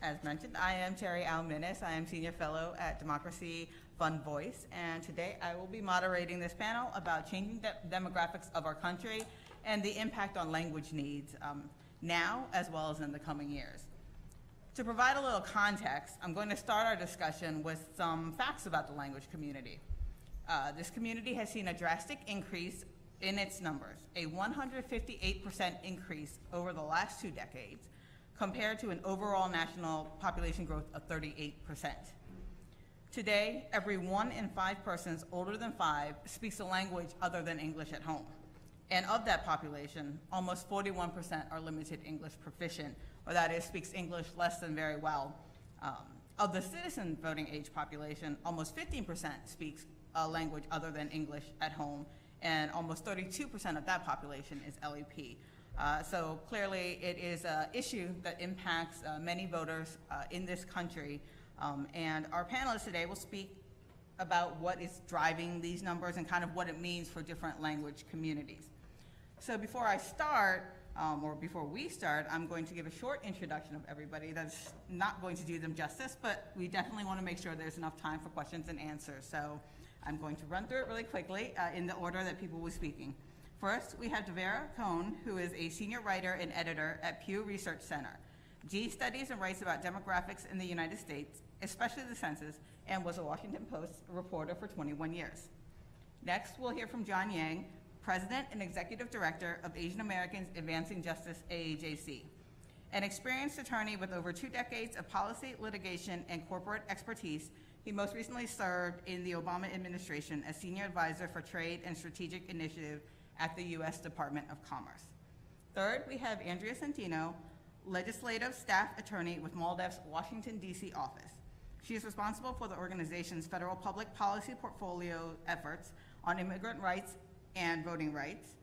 As mentioned, I am Terry Al Minnis. I am Senior Fellow at Democracy Fund Voice, and today I will be moderating this panel about changing demographics of our country and the impact on language needs now as well as in the coming years. To provide a little context, I'm going to start our discussion with some facts about the language community. This community has seen a drastic increase in its numbers, a 158% increase over the last 2 decades, compared to an overall national population growth of 38%. Today, every 1 in 5 persons older than 5 speaks a language other than English at home. And of that population, almost 41% are limited English proficient, or that is, speaks English less than very well. Of the citizen voting age population, almost 15% speaks a language other than English at home, and almost 32% of that population is LEP. So clearly it is an issue that impacts many voters in this country. And our panelists today will speak about what is driving these numbers and kind of what it means for different language communities. So before I start, or before we start, I'm going to give a short introduction of everybody. That's not going to do them justice, but we definitely want to make sure there's enough time for questions and answers. So I'm going to run through it really quickly in the order that people will be speaking. First, we have Cohn, who is a senior writer and editor at Pew Research Center. G studies and writes about demographics in the United States, especially the census, and was a Washington Post reporter for 21 years. Next, we'll hear from John Yang, President and Executive Director of Asian Americans Advancing Justice, AAJC. An experienced attorney with over 2 decades of policy, litigation, and corporate expertise, he most recently served in the Obama administration as Senior Advisor for Trade and Strategic Initiative at the U.S. Department of Commerce. Third, we have Andrea Senteno, Legislative Staff Attorney with MALDEF's Washington, D.C. office. She is responsible for the organization's federal public policy portfolio efforts on immigrant rights and voting rights.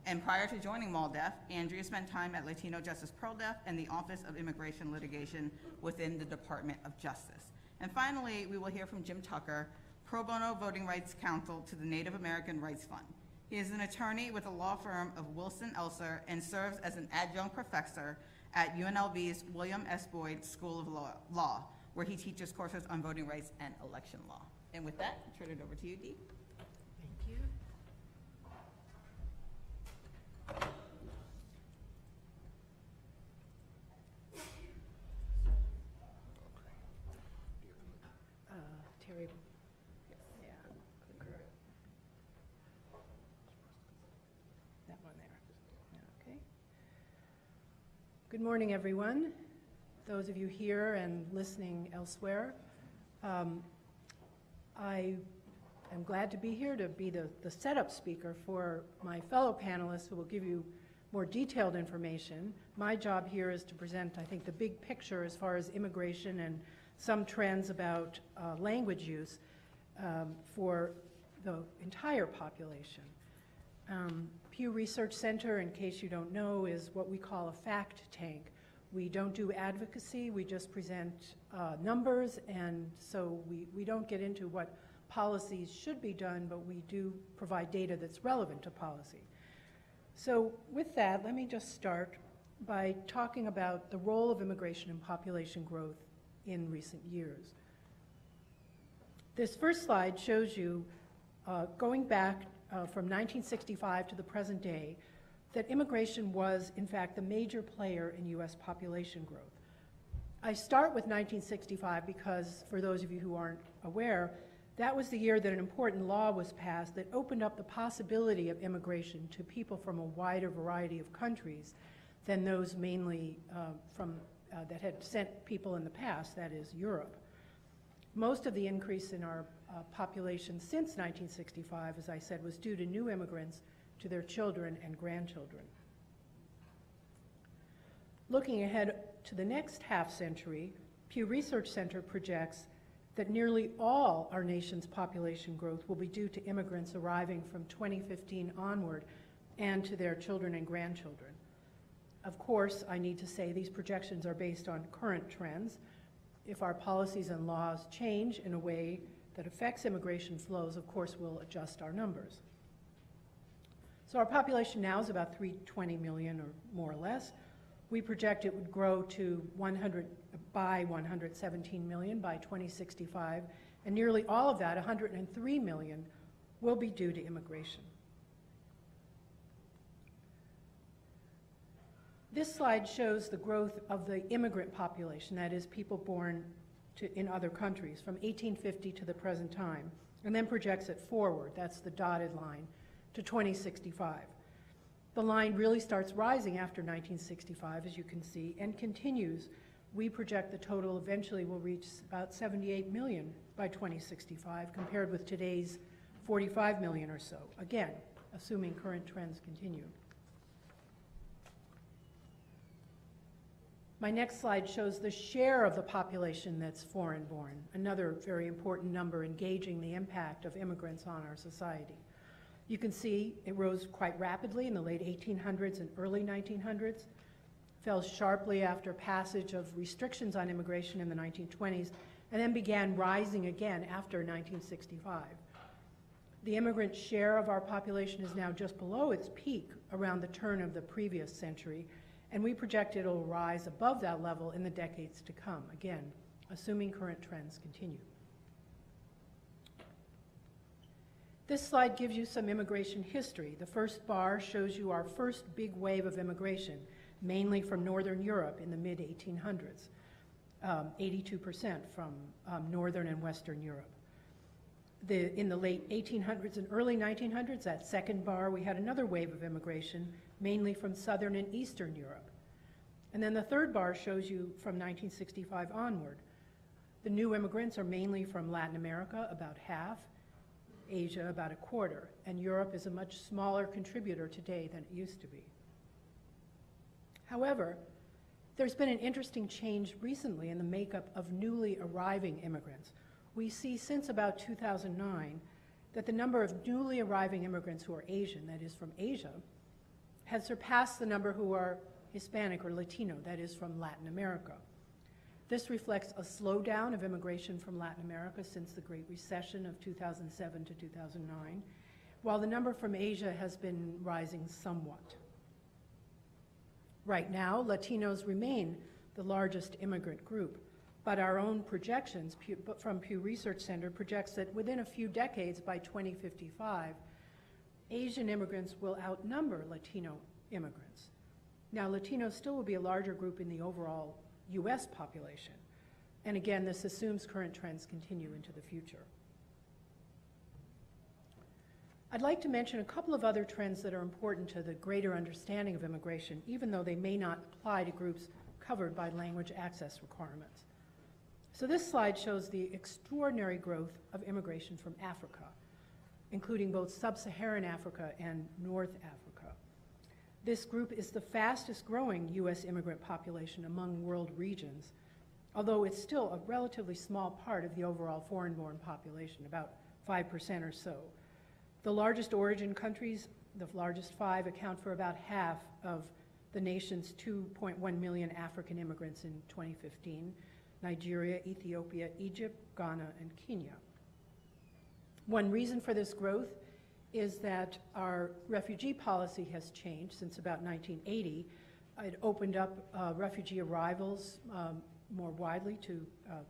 And prior to joining MALDEF, Andrea spent time at Latino Justice ProDef and the Office of Immigration Litigation within the Department of Justice. And finally, we will hear from Jim Tucker, Pro Bono Voting Rights Counsel to the Native American Rights Fund. He is an attorney with the law firm of Wilson Elser and serves as an adjunct professor at UNLV's William S. Boyd School of Law, where he teaches courses on voting rights and election law. And with that, I'll turn it over to you, Dee. Thank you. Terry. Yeah, clicker. That one there. Okay. Good morning, everyone. Those of you here and listening elsewhere. I am glad to be here to be the setup speaker for my fellow panelists who will give you more detailed information. My job here is to present, I think, the big picture as far as immigration and some trends about language use for the entire population. Pew Research Center, in case you don't know, is what we call a fact tank. We don't do advocacy, we just present numbers, and so we don't get into what policies should be done, but we do provide data that's relevant to policy. So with that, let me just start by talking about the role of immigration in population growth in recent years. This first slide shows you, going back from 1965 to the present day, that immigration was, in fact, the major player in U.S. population growth. I start with 1965 because, for those of you who aren't aware, that was the year that an important law was passed that opened up the possibility of immigration to people from a wider variety of countries than those mainly that had sent people in the past, that is, Europe. Most of the increase in our population since 1965, as I said, was due to new immigrants, to their children and grandchildren. Looking ahead to the next half century, Pew Research Center projects that nearly all our nation's population growth will be due to immigrants arriving from 2015 onward and to their children and grandchildren. Of course, I need to say these projections are based on current trends. If our policies and laws change in a way that affects immigration flows, of course, we'll adjust our numbers. So our population now is about 320 million or more or less. We project it would grow to by 117 million by 2065, and nearly all of that, 103 million, will be due to immigration. This slide shows the growth of the immigrant population, that is, people born in other countries, from 1850 to the present time, and then projects it forward, that's the dotted line, to 2065. The line really starts rising after 1965, as you can see, and continues. We project the total eventually will reach about 78 million by 2065, compared with today's 45 million or so, again, assuming current trends continue. My next slide shows the share of the population that's foreign-born, another very important number engaging the impact of immigrants on our society. You can see it rose quite rapidly in the late 1800s and early 1900s, fell sharply after passage of restrictions on immigration in the 1920s, and then began rising again after 1965. The immigrant share of our population is now just below its peak around the turn of the previous century, and we project it'll rise above that level in the decades to come, again, assuming current trends continue. This slide gives you some immigration history. The first bar shows you our first big wave of immigration, mainly from Northern Europe in the mid-1800s, 82% from Northern and Western Europe. In the late 1800s and early 1900s, that second bar, we had another wave of immigration, mainly from Southern and Eastern Europe. And then the third bar shows you from 1965 onward. The new immigrants are mainly from Latin America, about half, Asia, about a quarter, and Europe is a much smaller contributor today than it used to be. However, there's been an interesting change recently in the makeup of newly arriving immigrants. We see since about 2009 that the number of newly arriving immigrants who are Asian, that is from Asia, has surpassed the number who are Hispanic or Latino, that is from Latin America. This reflects a slowdown of immigration from Latin America since the Great Recession of 2007 to 2009, while the number from Asia has been rising somewhat. Right now, Latinos remain the largest immigrant group, but our own projections from Pew Research Center projects that within a few decades, by 2055, Asian immigrants will outnumber Latino immigrants. Now, Latinos still will be a larger group in the overall US population. And again, this assumes current trends continue into the future. I'd like to mention a couple of other trends that are important to the greater understanding of immigration, even though they may not apply to groups covered by language access requirements. So this slide shows the extraordinary growth of immigration from Africa, including both sub-Saharan Africa and North Africa. This group is the fastest growing US immigrant population among world regions, although it's still a relatively small part of the overall foreign-born population, about 5% or so. The largest origin countries, the largest 5, account for about half of the nation's 2.1 million African immigrants in 2015, Nigeria, Ethiopia, Egypt, Ghana, and Kenya. One reason for this growth is that our refugee policy has changed since about 1980. It opened up refugee arrivals more widely to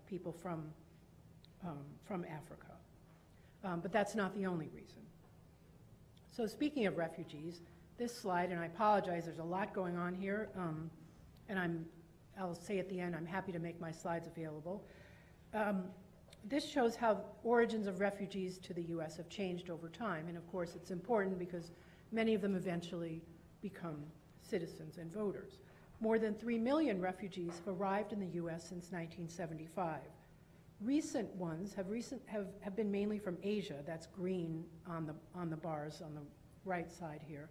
people from Africa. But that's not the only reason. So speaking of refugees, this slide, and I apologize, there's a lot going on here, and I'll say at the end, I'm happy to make my slides available. This shows how origins of refugees to the US have changed over time, and of course it's important because many of them eventually become citizens and voters. More than 3 million refugees have arrived in the US since 1975. Recent ones have been mainly from Asia, that's green on the bars on the right side here,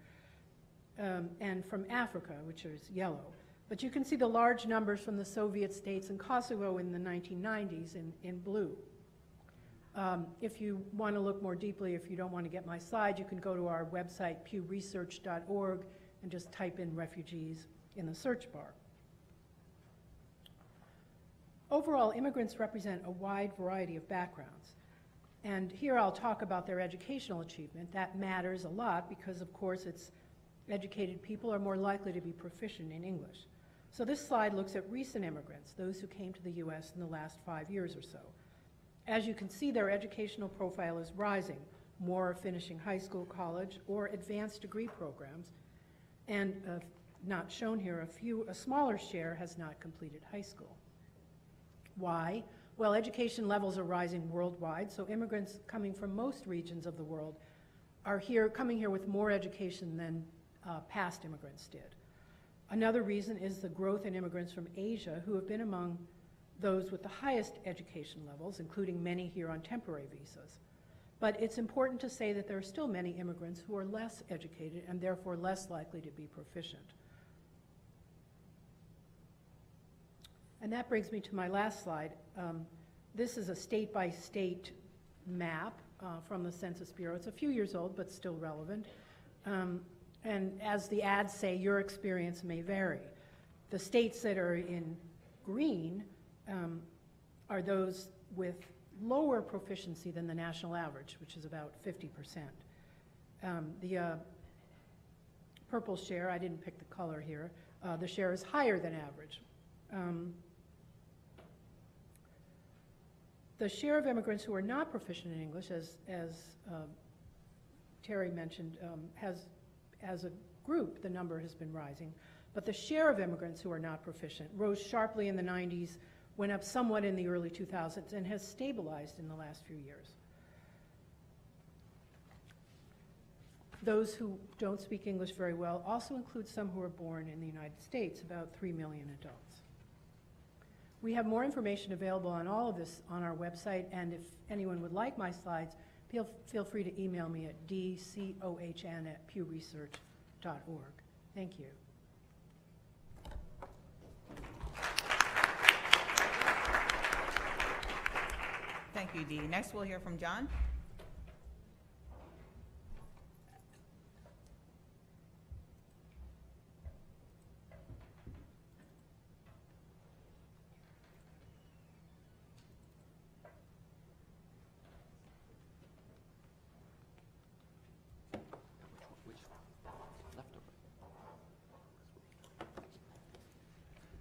and from Africa, which is yellow. But you can see the large numbers from the Soviet states and Kosovo in the 1990s in blue. If you want to look more deeply, if you don't want to get my slide, you can go to our website, pewresearch.org, and just type in refugees in the search bar. Overall, immigrants represent a wide variety of backgrounds. And here I'll talk about their educational achievement. That matters a lot because, of course, educated people are more likely to be proficient in English. So this slide looks at recent immigrants, those who came to the U.S. in the last 5 years or so. As you can see, their educational profile is rising. More are finishing high school, college, or advanced degree programs. And not shown here, a smaller share has not completed high school. Why? Well, education levels are rising worldwide, so immigrants coming from most regions of the world are coming here with more education than past immigrants did. Another reason is the growth in immigrants from Asia who have been among those with the highest education levels, including many here on temporary visas. But it's important to say that there are still many immigrants who are less educated and therefore less likely to be proficient. And that brings me to my last slide. This is a state-by-state map from the Census Bureau. It's a few years old, but still relevant. And as the ads say, your experience may vary. The states that are in green are those with lower proficiency than the national average, which is about 50%. The purple share, I didn't pick the color here, the share is higher than average. The share of immigrants who are not proficient in English, as Terry mentioned, as a group, the number has been rising. But the share of immigrants who are not proficient rose sharply in the 90s, went up somewhat in the early 2000s, and has stabilized in the last few years. Those who don't speak English very well also include some who are born in the United States, about 3 million adults. We have more information available on all of this on our website, and if anyone would like my slides, feel free to email me at dcohn@pewresearch.org. Thank you. Thank you, Dee. Next, we'll hear from John.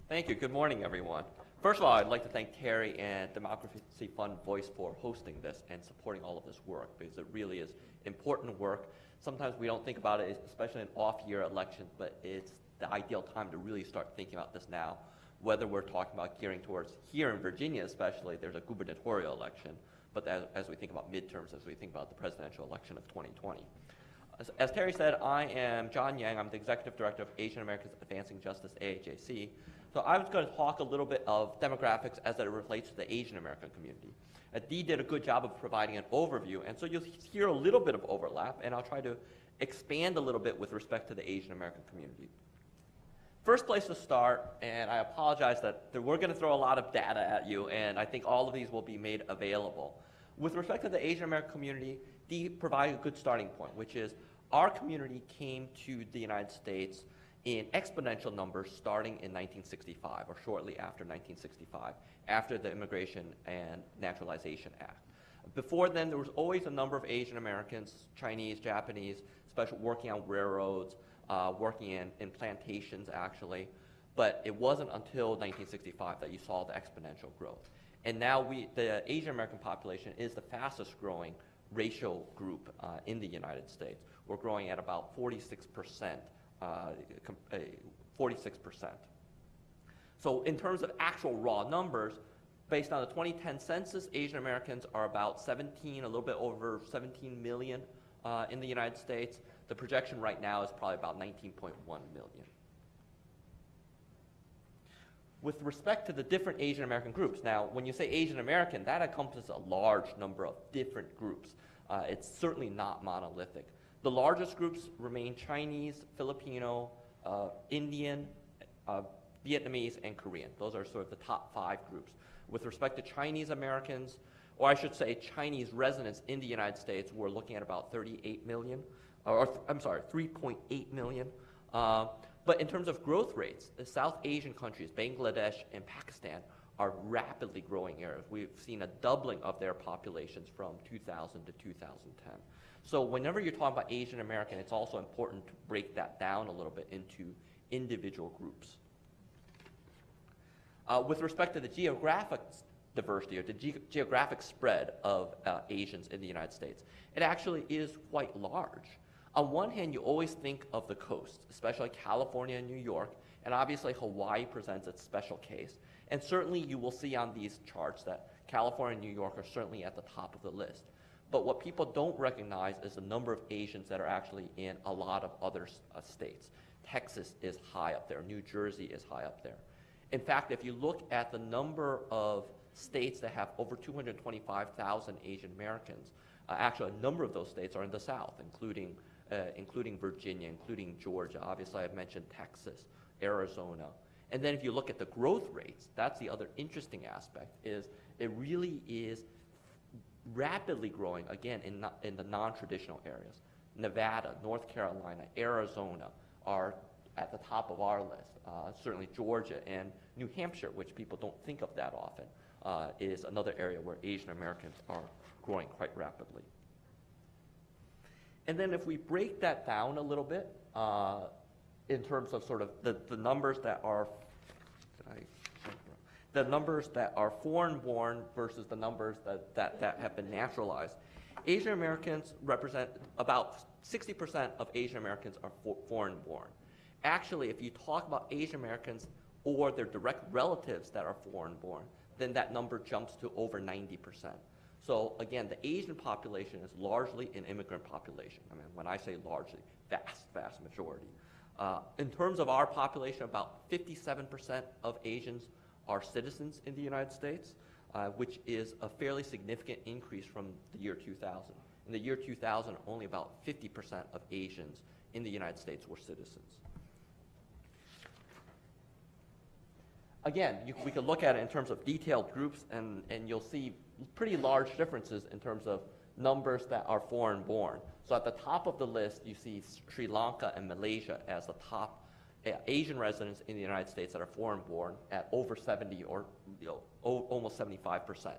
Thank you. Good morning, everyone. First of all, I'd like to thank Terry and Democracy Fund Voice for hosting this and supporting all of this work, because it really is important work. Sometimes we don't think about it, especially in off-year elections, but it's the ideal time to really start thinking about this now, whether we're talking about gearing towards, here in Virginia especially, there's a gubernatorial election, but as we think about midterms, as we think about the presidential election of 2020. As Terry said, I am John Yang. I'm the Executive Director of Asian Americans Advancing Justice, AAJC. So I was going to talk a little bit of demographics as it relates to the Asian American community. Dee did a good job of providing an overview, and so you'll hear a little bit of overlap, and I'll try to expand a little bit with respect to the Asian American community. First place to start, and I apologize that we're going to throw a lot of data at you, and I think all of these will be made available. With respect to the Asian American community, Dee provided a good starting point, which is our community came to the United States in exponential numbers starting in 1965, or shortly after 1965, after the Immigration and Naturalization Act. Before then, there was always a number of Asian Americans, Chinese, Japanese, especially working on railroads, working in plantations, actually. But it wasn't until 1965 that you saw the exponential growth. And now the Asian American population is the fastest growing racial group in the United States. We're growing at about 46%. 46%. So in terms of actual raw numbers, based on the 2010 census, Asian Americans are about a little bit over 17 million in the United States. The projection right now is probably about 19.1 million. With respect to the different Asian American groups, now when you say Asian American, that encompasses a large number of different groups. It's certainly not monolithic. The largest groups remain Chinese, Filipino, Indian, Vietnamese, and Korean. Those are sort of the top 5 groups. With respect to Chinese Americans, or I should say Chinese residents in the United States, we're looking at about 38 million, I'm sorry, 3.8 million. But in terms of growth rates, the South Asian countries, Bangladesh and Pakistan, are rapidly growing areas. We've seen a doubling of their populations from 2000 to 2010. So whenever you're talking about Asian American, it's also important to break that down a little bit into individual groups. With respect to the geographic diversity or the geographic spread of Asians in the United States, it actually is quite large. On one hand, you always think of the coast, especially California and New York, and obviously Hawaii presents its special case. And certainly you will see on these charts that California and New York are certainly at the top of the list. But what people don't recognize is the number of Asians that are actually in a lot of other states. Texas is high up there. New Jersey is high up there. In fact, if you look at the number of states that have over 225,000 Asian Americans, actually a number of those states are in the South, including Virginia, including Georgia. Obviously, I've mentioned Texas, Arizona. And then if you look at the growth rates, that's the other interesting aspect, is it really is rapidly growing, again, in the non-traditional areas. Nevada, North Carolina, Arizona are at the top of our list. Certainly Georgia and New Hampshire, which people don't think of that often, is another area where Asian Americans are growing quite rapidly. And then if we break that down a little bit, in terms of sort of the numbers that are, foreign-born versus the numbers that have been naturalized, Asian Americans represent about 60% of Asian Americans are foreign-born. Actually, if you talk about Asian Americans or their direct relatives that are foreign-born, then that number jumps to over 90%. So again, the Asian population is largely an immigrant population. I mean, when I say largely, vast majority. In terms of our population, about 57% of Asians are citizens in the United States, which is a fairly significant increase from the year 2000. In the year 2000, only about 50% of Asians in the United States were citizens. Again, we could look at it in terms of detailed groups, and you'll see pretty large differences in terms of numbers that are foreign-born. So at the top of the list, you see Sri Lanka and Malaysia as the top Asian residents in the United States that are foreign-born at over 70 or almost 75%.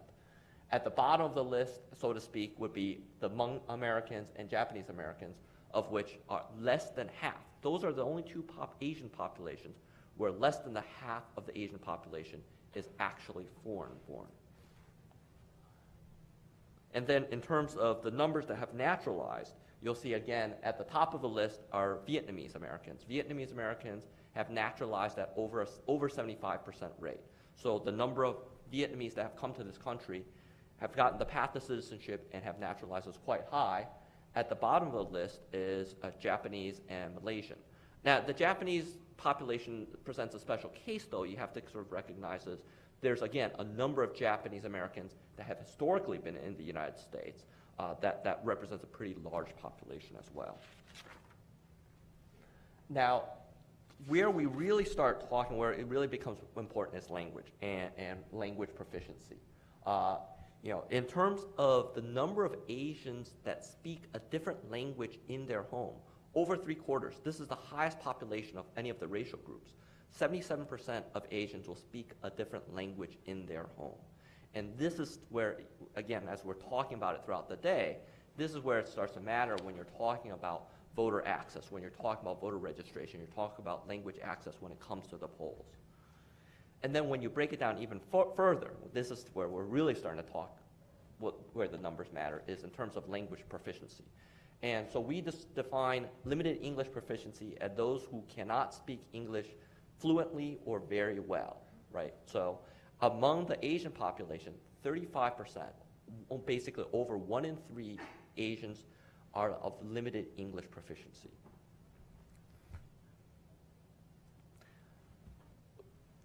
At the bottom of the list, so to speak, would be the Hmong Americans and Japanese Americans, of which are less than half. Those are the only two Asian populations where less than the half of the Asian population is actually foreign-born. And then in terms of the numbers that have naturalized, you'll see again at the top of the list are Vietnamese Americans. Vietnamese Americans have naturalized at over 75% rate. So the number of Vietnamese that have come to this country have gotten the path to citizenship and have naturalized is quite high. At the bottom of the list is Japanese and Malaysian. Now, the Japanese population presents a special case, though. You have to sort of recognize this. There's, again, a number of Japanese Americans that have historically been in the United States that represents a pretty large population as well. Now, where we really start talking, where it really becomes important is language and language proficiency. In terms of the number of Asians that speak a different language in their home, over 3/4, this is the highest population of any of the racial groups. 77% of Asians will speak a different language in their home. And this is where, again, as we're talking about it throughout the day, this is where it starts to matter when you're talking about voter access, when you're talking about voter registration, you're talking about language access when it comes to the polls. And then when you break it down even further, this is where we're really starting to talk where the numbers matter, is in terms of language proficiency. And so we just define limited English proficiency as those who cannot speak English fluently or very well, right? So among the Asian population, 35%, basically over 1 in 3 Asians are of limited English proficiency.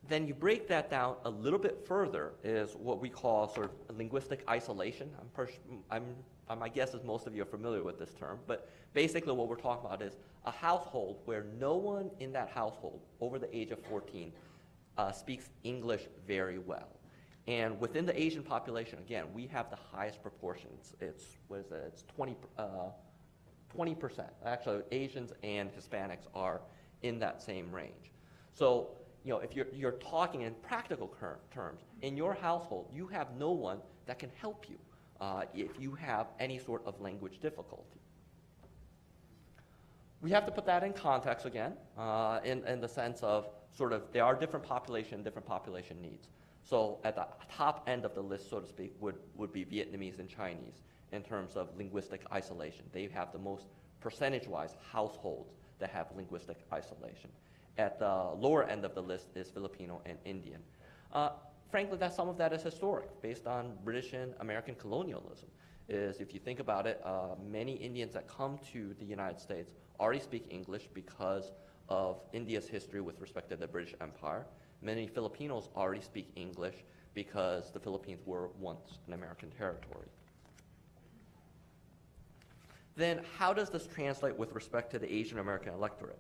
Then you break that down a little bit further is what we call sort of linguistic isolation. My guess is most of you are familiar with this term, but basically what we're talking about is a household where no one in that household over the age of 14 speaks English very well. And within the Asian population, again, we have the highest proportions. It's 20%. Actually, Asians and Hispanics are in that same range. So, if you're talking in practical terms, in your household, you have no one that can help you if you have any sort of language difficulty. We have to put that in context again, in the sense of, there are different population needs. So at the top end of the list, so to speak, would be Vietnamese and Chinese in terms of linguistic isolation. They have the most percentage-wise households that have linguistic isolation. At the lower end of the list is Filipino and Indian. Frankly, some of that is historic, based on British and American colonialism. If you think about it, many Indians that come to the United States already speak English because of India's history with respect to the British Empire. Many Filipinos already speak English because the Philippines were once an American territory. Then how does this translate with respect to the Asian American electorate?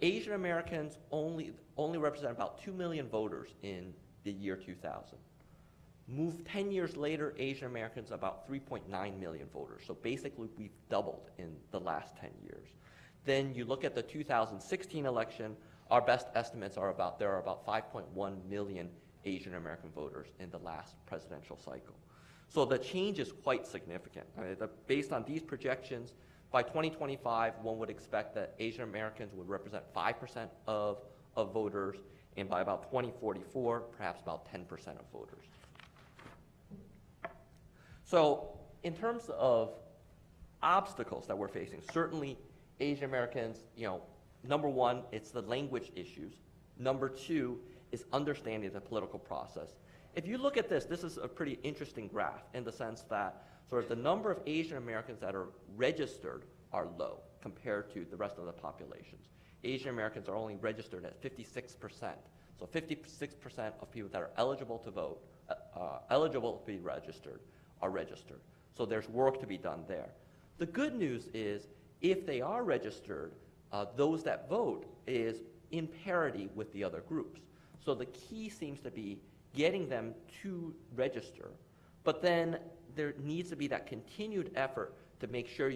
Asian Americans only represent about 2 million voters in the year 2000. Move 10 years later, Asian Americans about 3.9 million voters. So basically we've doubled in the last 10 years. Then you look at the 2016 election, our best estimates are there are about 5.1 million Asian American voters in the last presidential cycle. So the change is quite significant. Based on these projections, by 2025, one would expect that Asian Americans would represent 5% of voters, and by about 2044, perhaps about 10% of voters. So in terms of obstacles that we're facing, certainly Asian Americans, number one, it's the language issues. Number two is understanding the political process. If you look at this is a pretty interesting graph in the sense that the number of Asian Americans that are registered are low compared to the rest of the populations. Asian Americans are only registered at 56%. So 56% of people that are eligible to vote, eligible to be registered, are registered. So there's work to be done there. The good news is if they are registered, those that vote is in parity with the other groups. So the key seems to be getting them to register, but then there needs to be that continued effort to make sure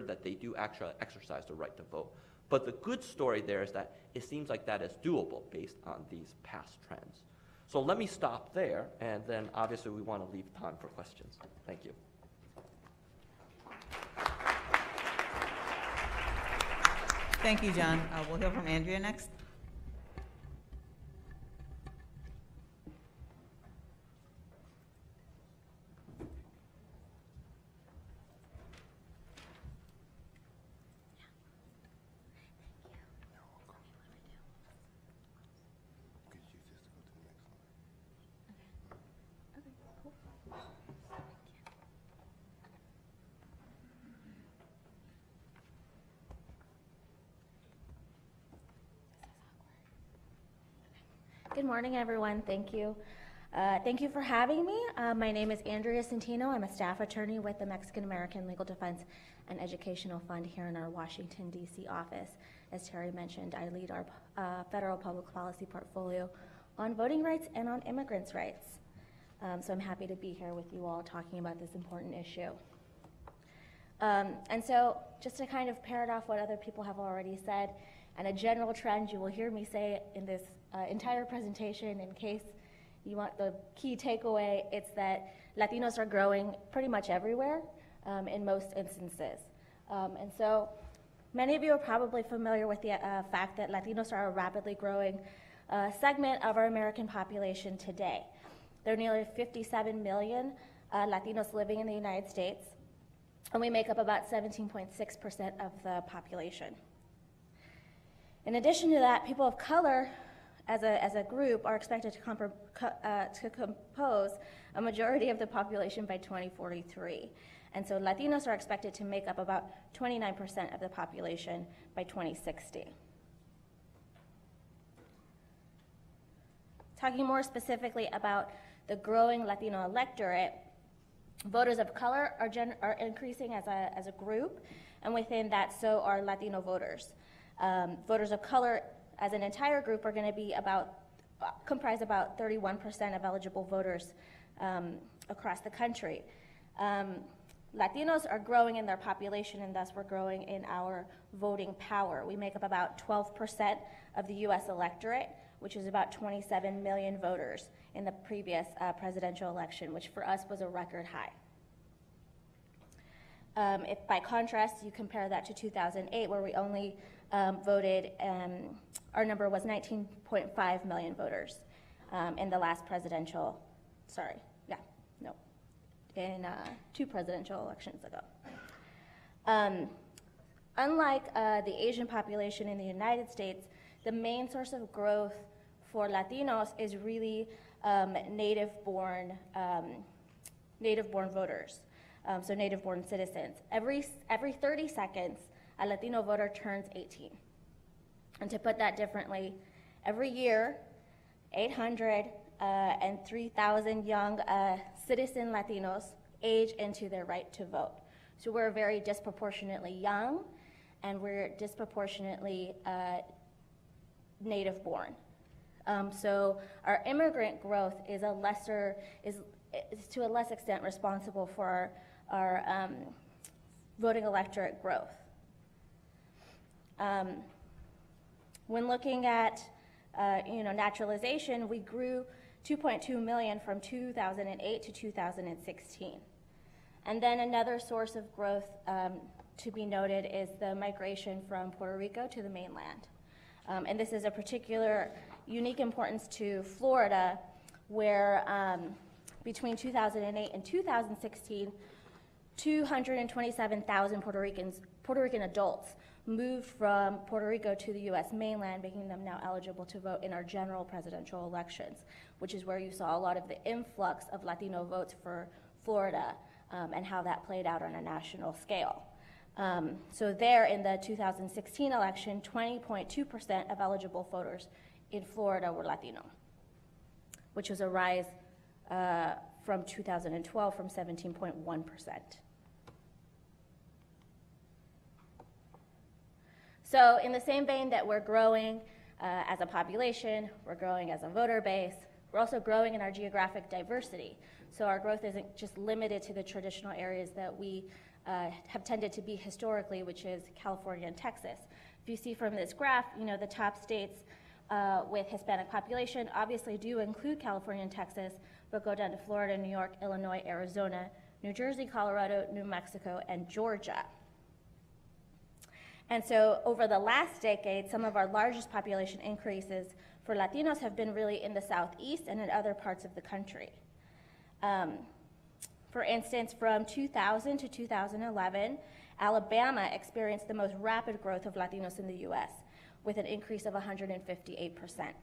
that they do actually exercise the right to vote. But the good story there is that it seems like that is doable based on these past trends. So let me stop there, and then obviously we want to leave time for questions. Thank you. Thank you, John. We'll hear from Andrea next. Good morning, everyone. Thank you. Thank you for having me. My name is Andrea Senteno. I'm a staff attorney with the Mexican American Legal Defense and Educational Fund here in our Washington, D.C. office. As Terry mentioned, I lead our federal public policy portfolio on voting rights and on immigrants' rights. So I'm happy to be here with you all talking about this important issue. And so just to kind of parrot off what other people have already said, and a general trend you will hear me say in this entire presentation, in case you want the key takeaway, it's that Latinos are growing pretty much everywhere in most instances. And so many of you are probably familiar with the fact that Latinos are a rapidly growing segment of our American population today. There are nearly 57 million Latinos living in the United States, and we make up about 17.6% of the population. In addition to that, people of color as a group are expected to compose a majority of the population by 2043. And so Latinos are expected to make up about 29% of the population by 2060. Talking more specifically about the growing Latino electorate, voters of color are increasing as a group, and within that, so are Latino voters. Voters of color as an entire group are going to comprise about 31% of eligible voters across the country. Latinos are growing in their population, and thus we're growing in our voting power. We make up about 12% of the U.S. electorate, which is about 27 million voters in the previous presidential election, which for us was a record high. If by contrast, you compare that to 2008, where we only voted, our number was 19.5 million voters in the last presidential, in 2 presidential elections ago. Unlike the Asian population in the United States, the main source of growth for Latinos is really native-born voters, so native-born citizens. Every 30 seconds, a Latino voter turns 18. And to put that differently, every year, 803,000 young citizen Latinos age into their right to vote. So we're very disproportionately young, and we're disproportionately native-born. So our immigrant growth is to a less extent responsible for our voting electorate growth. When looking at naturalization, we grew 2.2 million from 2008 to 2016. And then another source of growth to be noted is the migration from Puerto Rico to the mainland. And this is a particular unique importance to Florida, where between 2008 and 2016, 227,000 Puerto Rican adults moved from Puerto Rico to the U.S. mainland, making them now eligible to vote in our general presidential elections, which is where you saw a lot of the influx of Latino votes for Florida and how that played out on a national scale. So there in the 2016 election, 20.2% of eligible voters in Florida were Latino, which was a rise from 2012 from 17.1%. So in the same vein that we're growing as a population, we're growing as a voter base, we're also growing in our geographic diversity. So our growth isn't just limited to the traditional areas that we have tended to be historically, which is California and Texas. If you see from this graph, the top states with Hispanic population obviously do include California and Texas, but go down to Florida, New York, Illinois, Arizona, New Jersey, Colorado, New Mexico, and Georgia. And so over the last decade, some of our largest population increases for Latinos have been really in the Southeast and in other parts of the country. For instance, from 2000 to 2011, Alabama experienced the most rapid growth of Latinos in the U.S., with an increase of 158%.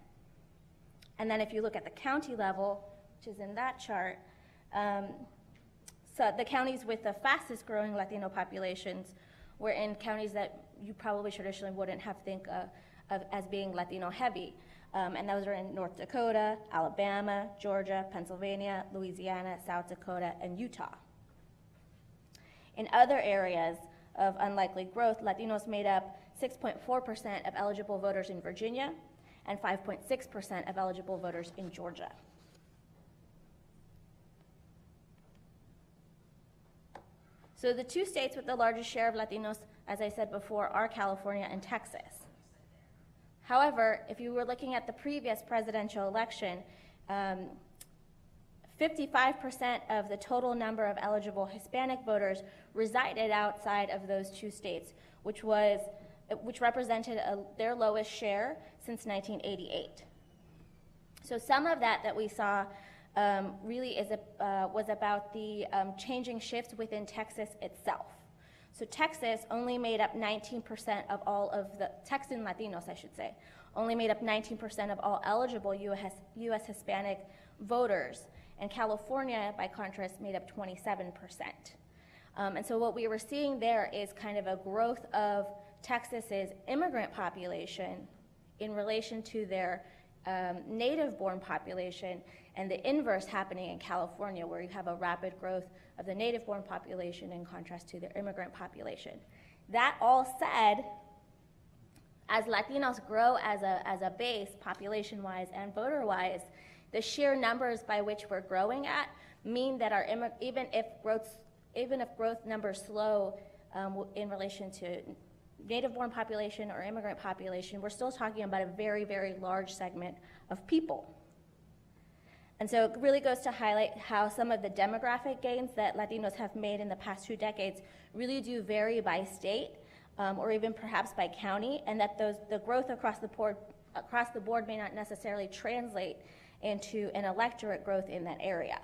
And then if you look at the county level, which is in that chart, so the counties with the fastest growing Latino populations were in counties that you probably traditionally wouldn't have think of as being Latino heavy. And those are in North Dakota, Alabama, Georgia, Pennsylvania, Louisiana, South Dakota, and Utah. In other areas of unlikely growth, Latinos made up 6.4% of eligible voters in Virginia and 5.6% of eligible voters in Georgia. So the 2 states with the largest share of Latinos, as I said before, are California and Texas. However, if you were looking at the previous presidential election, 55% of the total number of eligible Hispanic voters resided outside of those 2 states, which represented their lowest share since 1988. So some of that we saw really was about the changing shifts within Texas itself. So Texas only made up 19% of all of the Texan Latinos, I should say, only made up 19% of all eligible U.S. Hispanic voters, and California, by contrast, made up 27%. And so what we were seeing there is kind of a growth of Texas's immigrant population in relation to their native-born population, and the inverse happening in California, where you have a rapid growth of the native-born population in contrast to their immigrant population. That all said, as Latinos grow as a base, population-wise and voter-wise, the sheer numbers by which we're growing at mean that our even if growth numbers slow in relation to native-born population or immigrant population, we're still talking about a very, very large segment of people. And so it really goes to highlight how some of the demographic gains that Latinos have made in the past 2 decades really do vary by state, or even perhaps by county, and that the growth across the board may not necessarily translate into an electorate growth in that area.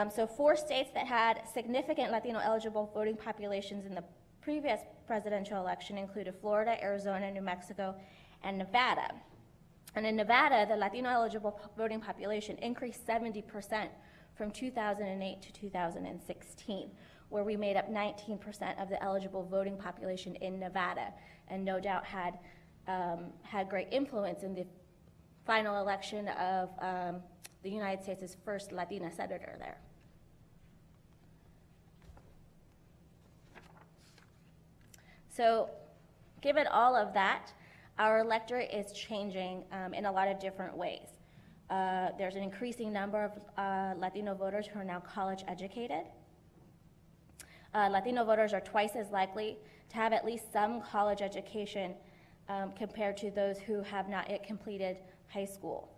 So 4 states that had significant Latino eligible voting populations in the previous presidential election included Florida, Arizona, New Mexico, and Nevada. And in Nevada, the Latino eligible voting population increased 70% from 2008 to 2016, where we made up 19% of the eligible voting population in Nevada, and no doubt had great influence in the final election of the United States' first Latina senator there. So, given all of that, our electorate is changing in a lot of different ways. There's an increasing number of Latino voters who are now college educated. Latino voters are twice as likely to have at least some college education compared to those who have not yet completed high school.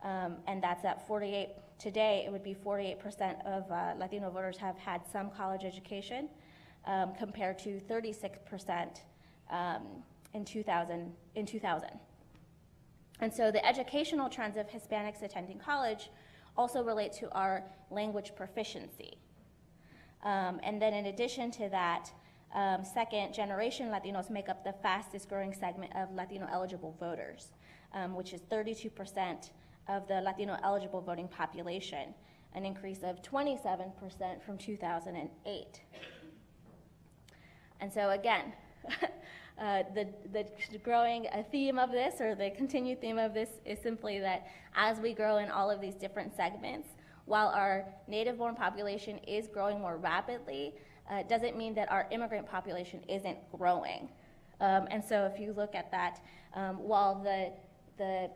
And that's at 48, today it would be 48% of Latino voters have had some college education, compared to 36% in 2000. And so the educational trends of Hispanics attending college also relate to our language proficiency. And then in addition to that, second generation Latinos make up the fastest growing segment of Latino eligible voters, which is 32% of the Latino eligible voting population, an increase of 27% from 2008. And so again, the growing theme of this, or the continued theme of this, is simply that as we grow in all of these different segments, while our native-born population is growing more rapidly, doesn't mean that our immigrant population isn't growing. And so if you look at that, while the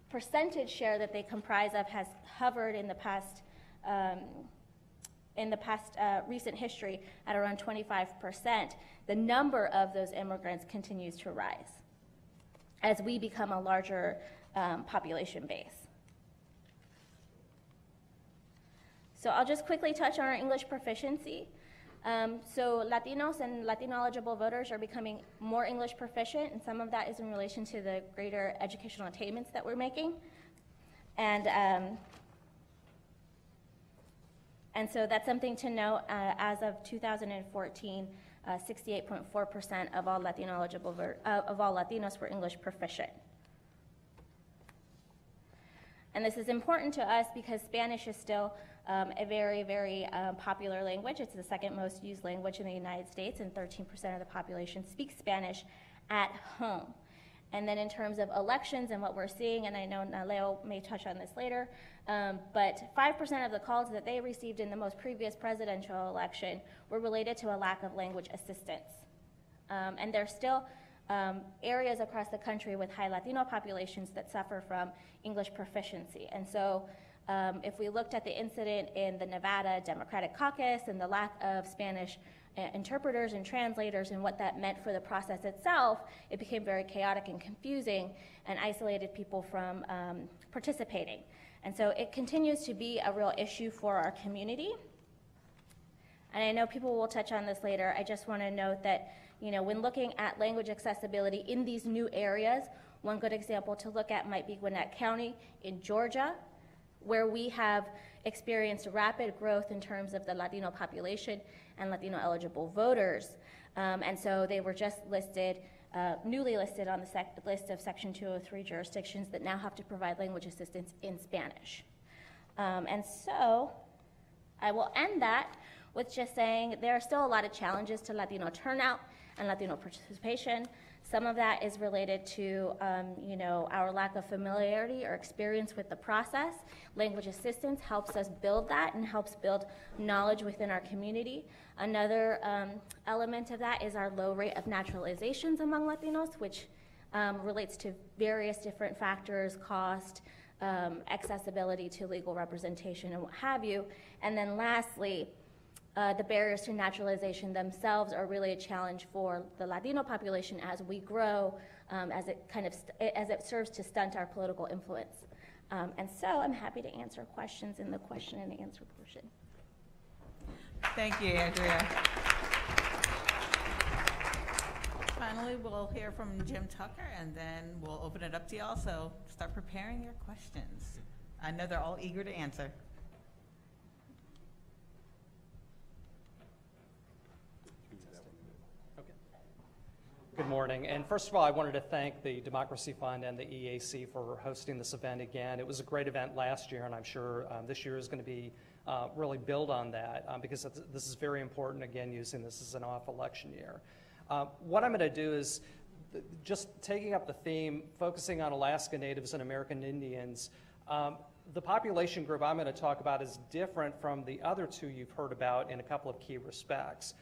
percentage share that they comprise of has hovered in the past recent history at around 25%, the number of those immigrants continues to rise as we become a larger population base. So I'll just quickly touch on our English proficiency. So Latinos and Latino eligible voters are becoming more English proficient, and some of that is in relation to the greater educational attainments that we're making. And so that's something to note. As of 2014, 68.4% of all Latino eligible of all Latinos were English proficient. And this is important to us because Spanish is still a very, very popular language. It's the second most used language in the United States, and 13% of the population speaks Spanish at home. And then in terms of elections and what we're seeing, and I know Naleo may touch on this later, but 5% of the calls that they received in the most previous presidential election were related to a lack of language assistance. And there's still areas across the country with high Latino populations that suffer from English proficiency. And so if we looked at the incident in the Nevada Democratic Caucus and the lack of Spanish interpreters and translators and what that meant for the process itself, it became very chaotic and confusing and isolated people from participating. And so it continues to be a real issue for our community. And I know people will touch on this later. I just want to note that, you know, when looking at language accessibility in these new areas, one good example to look at might be Gwinnett County in Georgia, where we have experienced rapid growth in terms of the Latino population and Latino eligible voters. And so they were just listed, newly listed on the list of Section 203 jurisdictions that now have to provide language assistance in Spanish. And so I will end that with just saying there are still a lot of challenges to Latino turnout and Latino participation. Some of that is related to, you know, our lack of familiarity or experience with the process. Language assistance helps us build that and helps build knowledge within our community. Another element of that is our low rate of naturalizations among Latinos, which relates to various different factors, cost, accessibility to legal representation, and what have you. And then lastly, the barriers to naturalization themselves are really a challenge for the Latino population as we grow, as it serves to stunt our political influence. And so I'm happy to answer questions in the question and answer portion. Thank you, Andrea. Finally, we'll hear from Jim Tucker, and then we'll open it up to y'all, so start preparing your questions. I know they're all eager to answer. Good morning, and first of all, I wanted to thank the Democracy Fund and the EAC for hosting this event again. It was a great event last year, and I'm sure this year is going to be really build on that because this is very important, again, using this as an off-election year. What I'm going to do is just taking up the theme, focusing on Alaska Natives and American Indians. The population group I'm going to talk about is different from the other two you've heard about in a couple of key respects.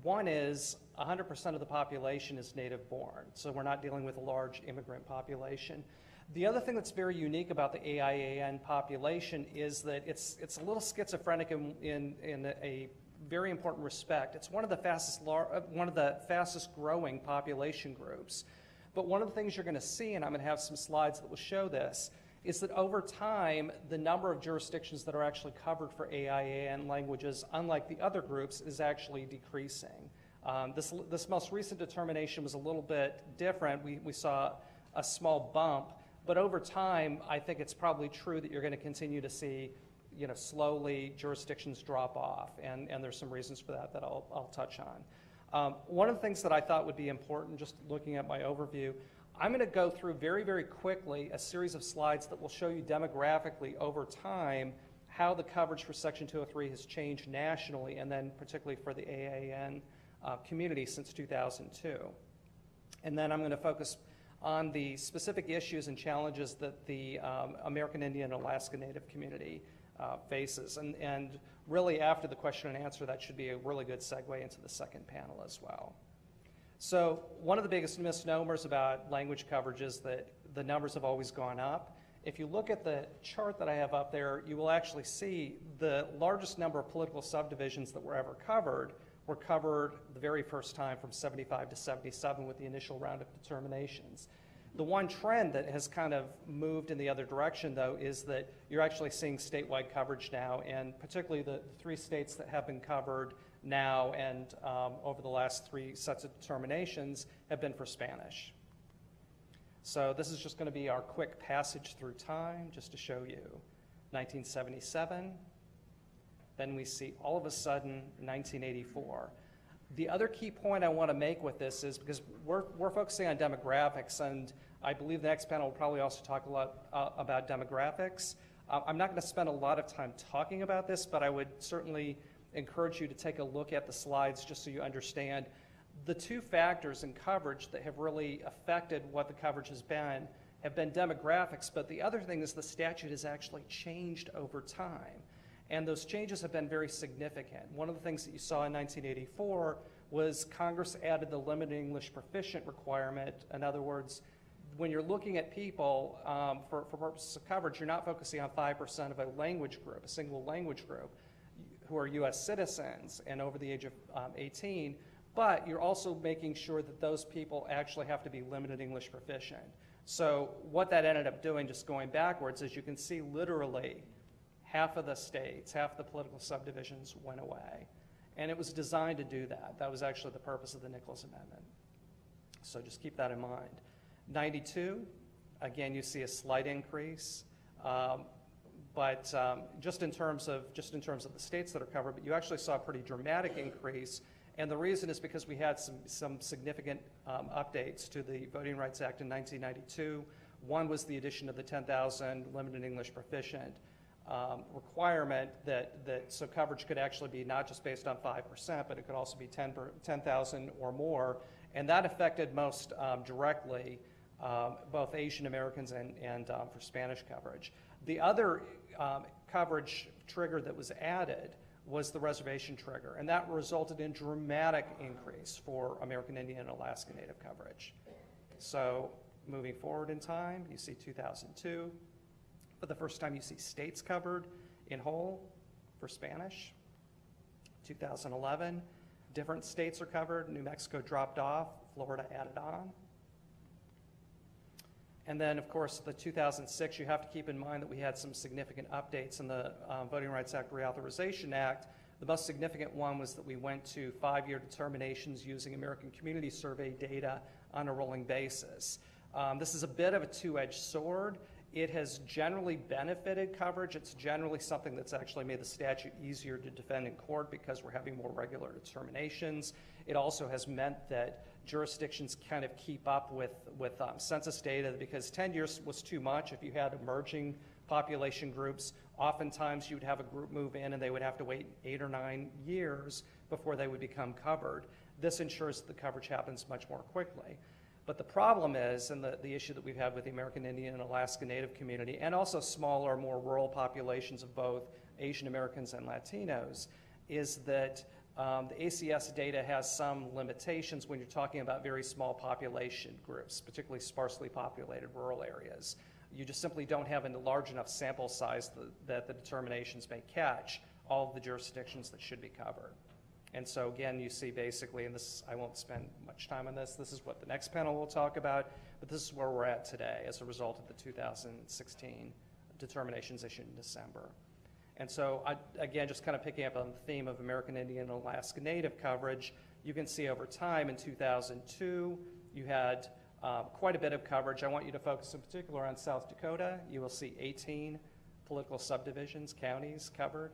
One is 100% of the population is native born, so we're not dealing with a large immigrant population. The other thing that's very unique about the AIAN population is that it's a little schizophrenic in a very important respect. It's one of the fastest growing population groups. But one of the things you're going to see, and I'm going to have some slides that will show this, is that over time, the number of jurisdictions that are actually covered for AIAN languages, unlike the other groups, is actually decreasing. This most recent determination was a little bit different. We saw a small bump, but over time, I think it's probably true that you're going to continue to see, slowly jurisdictions drop off, and there's some reasons for that I'll touch on. One of the things that I thought would be important, just looking at my overview, I'm going to go through very, very quickly a series of slides that will show you demographically over time how the coverage for Section 203 has changed nationally, and then particularly for the AAN community since 2002. And then I'm going to focus on the specific issues and challenges that the American Indian and Alaska Native community faces. And really after the question and answer, that should be a really good segue into the second panel as well. So one of the biggest misnomers about language coverage is that the numbers have always gone up. If you look at the chart that I have up there, you will actually see the largest number of political subdivisions that were ever covered were covered the very first time from 75 to 77 with the initial round of determinations. The one trend that has kind of moved in the other direction, though, is that you're actually seeing statewide coverage now, and particularly the 3 states that have been covered now and over the last 3 sets of determinations have been for Spanish. So this is just going to be our quick passage through time just to show you. 1977, then we see all of a sudden 1984. The other key point I want to make with this is because we're focusing on demographics, and I believe the next panel will probably also talk a lot about demographics. I'm not going to spend a lot of time talking about this, but I would certainly encourage you to take a look at the slides just so you understand the 2 factors in coverage that have really affected what the coverage has been have been demographics, but the other thing is the statute has actually changed over time. And those changes have been very significant. One of the things that you saw in 1984 was Congress added the limited English proficient requirement. In other words, when you're looking at people for purposes of coverage, you're not focusing on 5% of a language group, a single language group, who are U.S. citizens and over the age of 18, but you're also making sure that those people actually have to be limited English proficient. So what that ended up doing, just going backwards, is you can see literally half of the states, half the political subdivisions went away. And it was designed to do that. That was actually the purpose of the Nicholas Amendment. So just keep that in mind. 92, again, you see a slight increase. But just in terms of the states that are covered, but you actually saw a pretty dramatic increase, and the reason is because we had some significant updates to the Voting Rights Act in 1992. One was the addition of the 10,000 limited English proficient requirement so coverage could actually be not just based on 5%, but it could also be 10,000 or more, and that affected most directly both Asian Americans and for Spanish coverage. The other coverage trigger that was added was the reservation trigger, and that resulted in dramatic increase for American Indian and Alaska Native coverage. So moving forward in time, you see 2002. For the first time, you see states covered in whole for Spanish. 2011, different states are covered. New Mexico dropped off. Florida added on. And then, of course, the 2006, you have to keep in mind that we had some significant updates in the Voting Rights Act Reauthorization Act. The most significant one was that we went to 5-year determinations using American Community Survey data on a rolling basis. This is a bit of a two-edged sword. It has generally benefited coverage. It's generally something that's actually made the statute easier to defend in court because we're having more regular determinations. It also has meant that jurisdictions kind of keep up with census data because 10 years was too much. If you had emerging population groups, oftentimes you'd have a group move in and they would have to wait 8 or 9 years before they would become covered. This ensures that the coverage happens much more quickly. But the problem is, and the issue that we've had with the American Indian and Alaska Native community, and also smaller, more rural populations of both Asian Americans and Latinos, is that the ACS data has some limitations when you're talking about very small population groups, particularly sparsely populated rural areas. You just simply don't have a large enough sample size that the determinations may catch all of the jurisdictions that should be covered. And so again, you see basically, and this, I won't spend much time on this, this is what the next panel will talk about, but this is where we're at today as a result of the 2016 determinations issued in December. And so, again, just kind of picking up on the theme of American Indian and Alaska Native coverage, you can see over time in 2002, you had quite a bit of coverage. I want you to focus in particular on South Dakota. You will see 18 political subdivisions, counties covered.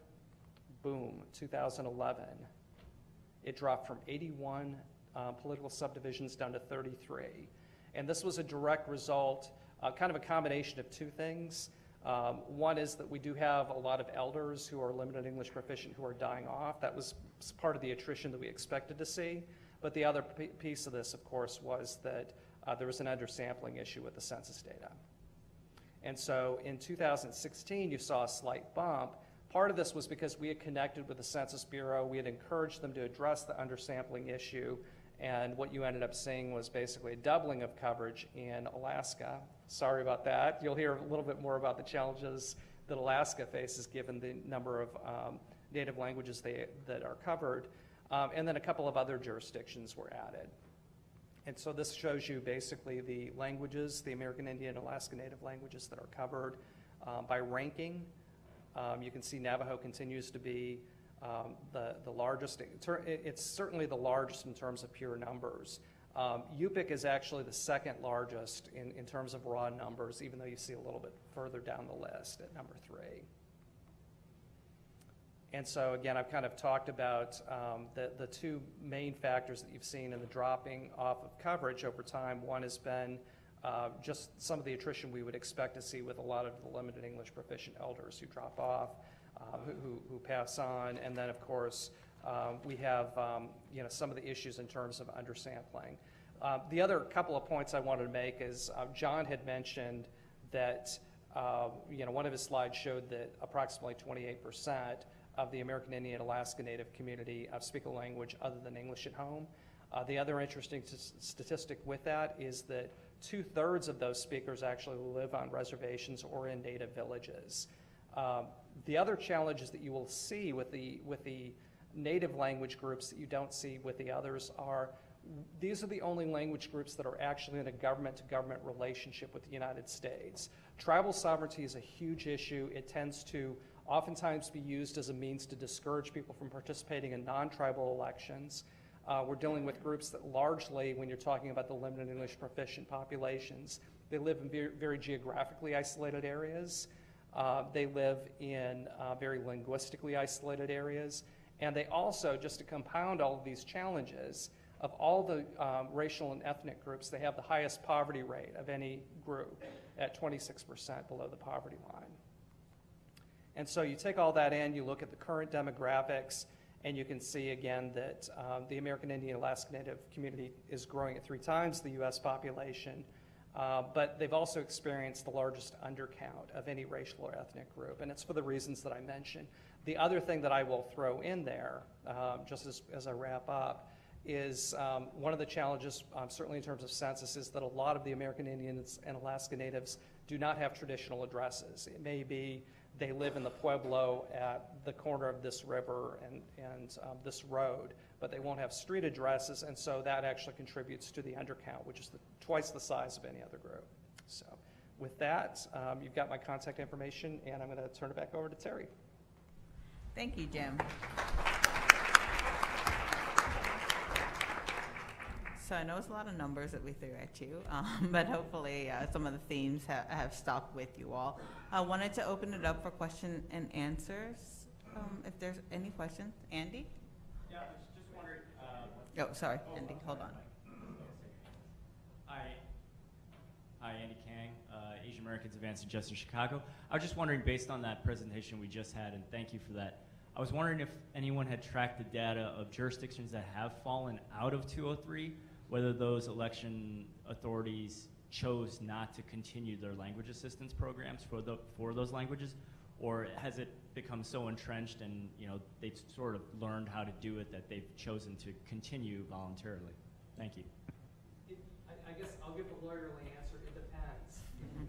Boom, 2011. It dropped from 81 political subdivisions down to 33. And this was a direct result, kind of a combination of two things. One is that we do have a lot of elders who are limited English proficient who are dying off. That was part of the attrition that we expected to see. But the other piece of this, of course, was that there was an undersampling issue with the census data. And so in 2016, you saw a slight bump. Part of this was because we had connected with the Census Bureau. We had encouraged them to address the undersampling issue. And what you ended up seeing was basically a doubling of coverage in Alaska. Sorry about that. You'll hear a little bit more about the challenges that Alaska faces given the number of native languages that are covered. And then a couple of other jurisdictions were added. And so this shows you basically the languages, the American Indian and Alaska Native languages that are covered by ranking. You can see Navajo continues to be the largest. It's certainly the largest in terms of pure numbers. Yupik is actually the second largest in terms of raw numbers, even though you see a little bit further down the list at number 3. And so again, I've kind of talked about the two main factors that you've seen in the dropping off of coverage over time. One has been just some of the attrition we would expect to see with a lot of the limited English proficient elders who drop off, who pass on, and then of course we have some of the issues in terms of undersampling. The other couple of points I wanted to make is John had mentioned that one of his slides showed that approximately 28% of the American Indian Alaska Native community speak a language other than English at home. The other interesting statistic with that is that 2/3 of those speakers actually live on reservations or in native villages. The other challenges that you will see with the native language groups that you don't see with the others are these are the only language groups that are actually in a government-to-government relationship with the United States. Tribal sovereignty is a huge issue. It tends to oftentimes be used as a means to discourage people from participating in non-tribal elections. We're dealing with groups that largely, when you're talking about the limited English proficient populations, they live in very geographically isolated areas. They live in very linguistically isolated areas. And they also, just to compound all of these challenges, of all the racial and ethnic groups, they have the highest poverty rate of any group at 26% below the poverty line. And so you take all that in, you look at the current demographics, and you can see again that the American Indian Alaska Native community is growing at 3 times the US population, but they've also experienced the largest undercount of any racial or ethnic group, and it's for the reasons that I mentioned. The other thing that I will throw in there, just as I wrap up, is one of the challenges, certainly in terms of census, is that a lot of the American Indians and Alaska Natives do not have traditional addresses. It may be they live in the Pueblo at the corner of this river and this road, but they won't have street addresses, and so that actually contributes to the undercount, which is twice the size of any other group. So with that, you've got my contact information, and I'm going to turn it back over to Terry. Thank you, Jim. So I know it's a lot of numbers that we threw at you, but hopefully some of the themes have stuck with you all. I wanted to open it up for question and answers. If there's any questions. Andy? Yeah, I was just wondering. Oh, sorry, Andy, hold on. Hi, Andy Kang, Asian Americans Advancing Justice Chicago. I was just wondering, based on that presentation we just had, and thank you for that, I was wondering if anyone had tracked the data of jurisdictions that have fallen out of 203, whether those election authorities chose not to continue their language assistance programs for those languages, or has it become so entrenched and they've sort of learned how to do it that they've chosen to continue voluntarily? Thank you. I guess I'll give a lawyerly answer. It depends.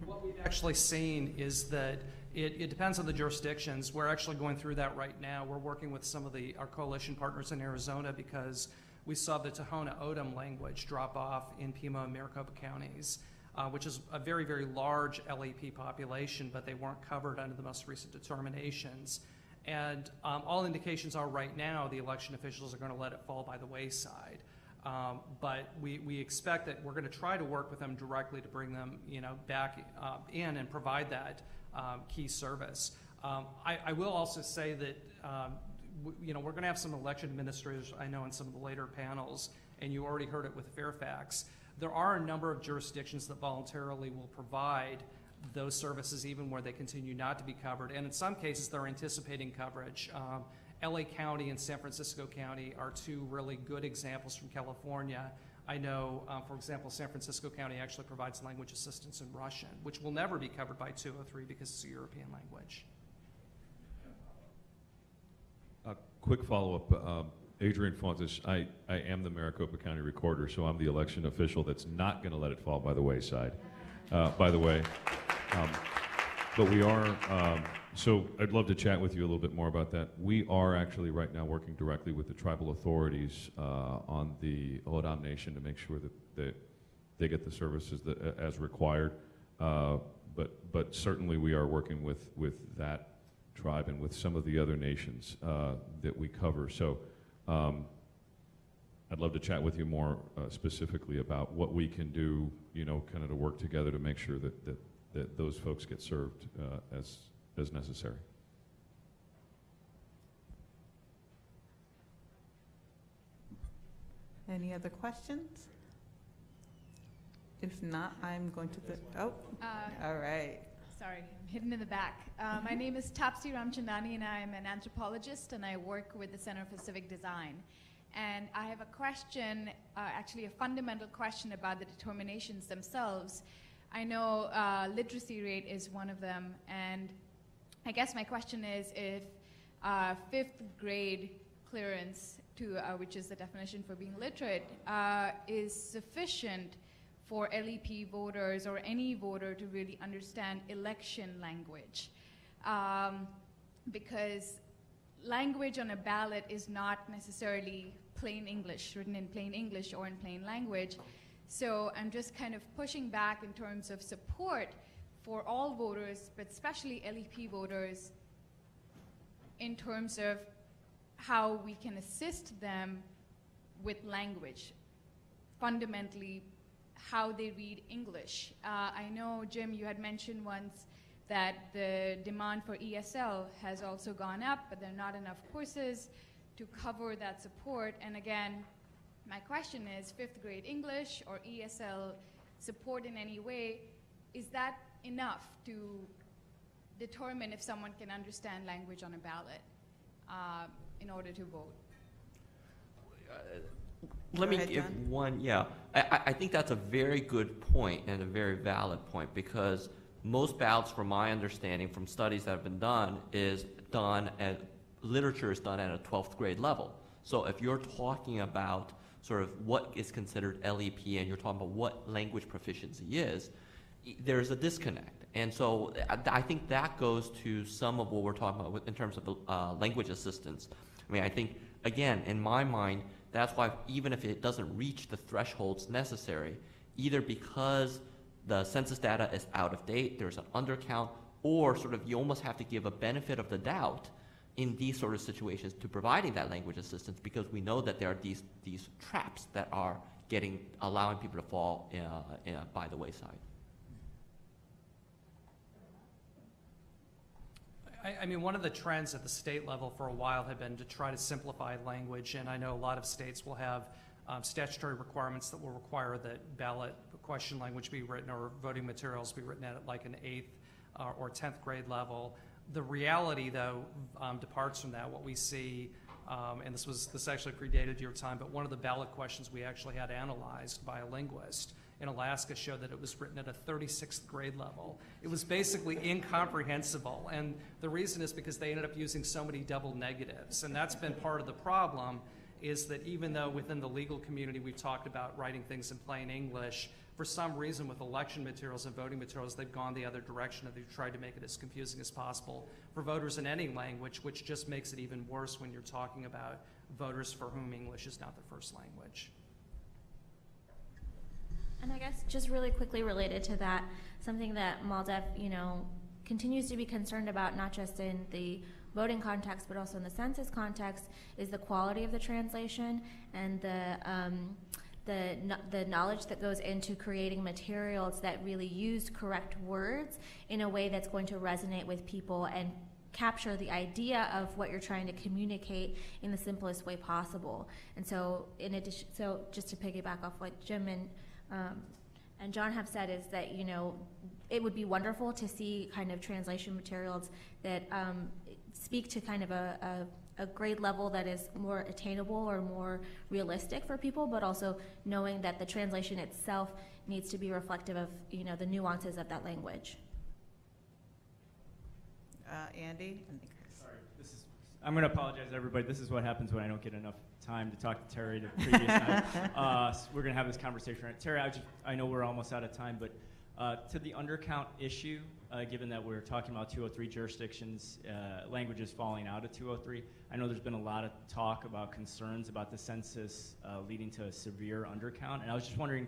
What we've actually seen is that it depends on the jurisdictions. We're actually going through that right now. We're working with some of our coalition partners in Arizona because we saw the Tohono O'odham language drop off in Pima and Maricopa counties, which is a very, very large LEP population, but they weren't covered under the most recent determinations. And all indications are right now the election officials are going to let it fall by the wayside. But we expect that we're going to try to work with them directly to bring them back in and provide that key service. I will also say that we're going to have some election administrators, I know, in some of the later panels, and you already heard it with Fairfax. There are a number of jurisdictions that voluntarily will provide those services even where they continue not to be covered, and in some cases they're anticipating coverage. LA County and San Francisco County are two really good examples from California. I know, for example, San Francisco County actually provides language assistance in Russian, which will never be covered by 203 because it's a European language. A quick follow-up. Adrian Fontes, I am the Maricopa County Recorder, so I'm the election official that's not going to let it fall by the wayside, by the way. But we are, so I'd love to chat with you a little bit more about that. We are actually right now working directly with the tribal authorities on the O'odham Nation to make sure that they get the services as required. But certainly we are working with that tribe and with some of the other nations that we cover. So I'd love to chat with you more specifically about what we can do, kind of to work together to make sure that those folks get served as necessary. Any other questions? If not, I'm going to all right. Sorry, I'm hidden in the back. My name is Tapsi Ramchandani, and I'm an anthropologist, and I work with the Center for Civic Design. And I have a question, actually a fundamental question about the determinations themselves. I know literacy rate is one of them, and I guess my question is if 5th grade clearance, which is the definition for being literate, is sufficient for LEP voters or any voter to really understand election language. Because language on a ballot is not necessarily plain English, written in plain English or in plain language. So I'm just kind of pushing back in terms of support for all voters, but especially LEP voters, in terms of how we can assist them with language, fundamentally how they read English. I know, Jim, you had mentioned once that the demand for ESL has also gone up, but there are not enough courses to cover that support. And again, my question is 5th grade English or ESL support in any way, is that enough to determine if someone can understand language on a ballot in order to vote? Let me give one, I think that's a very good point and a very valid point, because most ballots, from my understanding from studies that have been done, literature is done at a 12th grade level. So if you're talking about sort of what is considered LEP and you're talking about what language proficiency is, there's a disconnect. And so I think that goes to some of what we're talking about in terms of language assistance. I mean, I think, again, in my mind, that's why even if it doesn't reach the thresholds necessary, either because the census data is out of date, there's an undercount, or sort of you almost have to give a benefit of the doubt in these sort of situations to providing that language assistance, because we know that there are these traps that are allowing people to fall by the wayside. I mean, one of the trends at the state level for a while had been to try to simplify language, and I know a lot of states will have statutory requirements that will require that ballot question language be written or voting materials be written at like an 8th or 10th grade level. The reality, though, departs from that. What we see, and this actually predated your time, but one of the ballot questions we actually had analyzed by a linguist in Alaska showed that it was written at a 36th grade level. It was basically incomprehensible, and the reason is because they ended up using so many double negatives, and that's been part of the problem, is that even though within the legal community we've talked about writing things in plain English, for some reason with election materials and voting materials, they've gone the other direction, and they've tried to make it as confusing as possible for voters in any language, which just makes it even worse when you're talking about voters for whom English is not their first language. And I guess just really quickly related to that, something that MALDEF, continues to be concerned about, not just in the voting context, but also in the census context, is the quality of the translation and the knowledge that goes into creating materials that really use correct words in a way that's going to resonate with people and capture the idea of what you're trying to communicate in the simplest way possible. And so, in addition, just to piggyback off what Jim and John have said, is that it would be wonderful to see kind of translation materials that speak to kind of a grade level that is more attainable or more realistic for people, but also knowing that the translation itself needs to be reflective of the nuances of that language. Andy? Sorry, I'm going to apologize to everybody. This is what happens when I don't get enough time to talk to Terry the previous night. We're going to have this conversation. Terry, I know we're almost out of time, but to the undercount issue, given that we're talking about 203 jurisdictions, languages falling out of 203, I know there's been a lot of talk about concerns about the census leading to a severe undercount, and I was just wondering,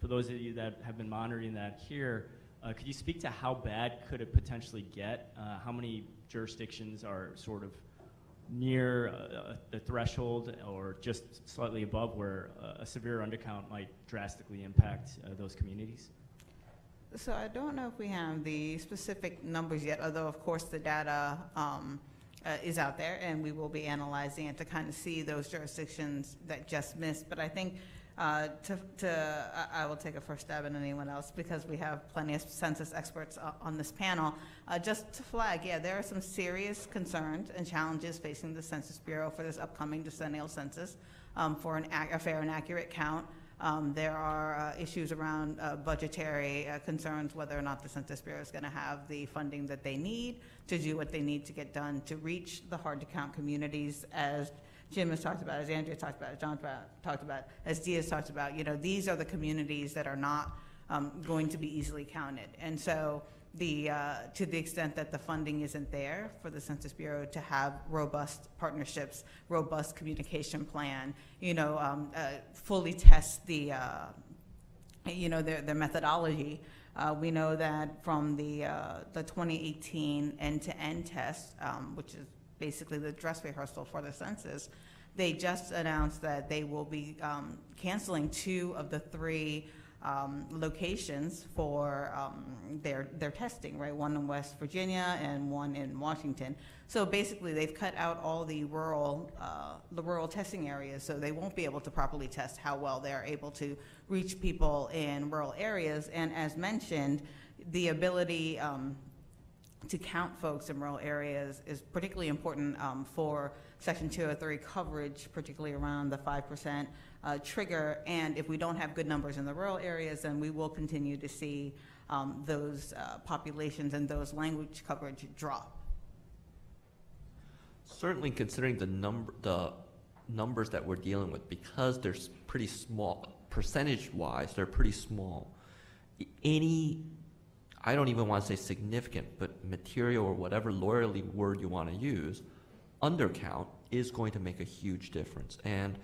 for those of you that have been monitoring that here, could you speak to how bad could it potentially get? How many jurisdictions are sort of near the threshold or just slightly above where a severe undercount might drastically impact those communities? So I don't know if we have the specific numbers yet, although of course the data is out there, and we will be analyzing it to kind of see those jurisdictions that just missed. But I think I will take a first stab at anyone else, because we have plenty of census experts on this panel. Just to flag, there are some serious concerns and challenges facing the Census Bureau for this upcoming decennial census for a fair and accurate count. There are issues around budgetary concerns, whether or not the Census Bureau is going to have the funding that they need to do what they need to get done to reach the hard-to-count communities, as Jim has talked about, as Andrea talked about, as John talked about, as Dee has talked about. These are the communities that are not going to be easily counted. And so to the extent that the funding isn't there for the Census Bureau to have robust partnerships, robust communication plan, fully test their methodology. We know that from the 2018 end-to-end test, which is basically the dress rehearsal for the census, they just announced that they will be canceling 2 of the 3 locations for their testing, right? One in West Virginia and one in Washington. So basically, they've cut out all the rural testing areas, so they won't be able to properly test how well they're able to reach people in rural areas. And as mentioned, the ability to count folks in rural areas is particularly important for Section 203 coverage, particularly around the 5% trigger. And if we don't have good numbers in the rural areas, then we will continue to see those populations and those language coverage drop. Certainly, considering the numbers that we're dealing with, because they're pretty small, percentage-wise, they're pretty small. I don't even want to say significant, but material or whatever lawyerly word you want to use, undercount is going to make a huge difference. And